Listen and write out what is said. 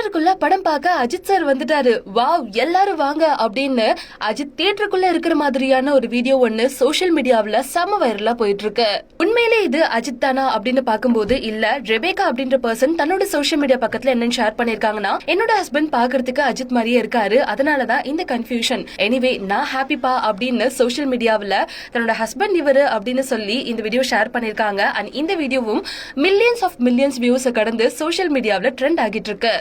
தியேட்டருக்குள்ள படம் பார்க்க அஜித் சார் வந்துட்டாரு. வாவ், எல்லாரும் வாங்க அப்படின்னு அஜித் தியேட்டருக்குள்ள இருக்கிற மாதிரியான ஒரு வீடியோ ஒன்னு சோசியல் மீடியாவுல செம வைரலா போயிட்டு இருக்கு. உண்மையிலே இது அஜித் தானா அப்படின்னு பாக்கும்போது இல்ல, ரெபேக்கா அப்படின்ற பர்சன் தன்னோட சோசியல் மீடியா பக்கத்துல என்னன்னு ஷேர் பண்ணிருக்காங்கன்னா, என்னோட ஹஸ்பண்ட் பாக்குறதுக்கு அஜித் மாதிரியே இருக்காரு, அதனாலதான் இந்த கன்ஃபியூஷன். எனிவே நான் ஹாப்பிப்பா அப்படின்னு சோசியல் மீடியாவுல தன்னோட ஹஸ்பண்ட் இவரு அப்படின்னு சொல்லி இந்த வீடியோ ஷேர் பண்ணிருக்காங்க. அண்ட் இந்த வீடியோவும் மில்லியன்ஸ் வியூஸ் கடந்து சோசியல் மீடியாவுல ட்ரெண்ட் ஆகிட்டு இருக்கு.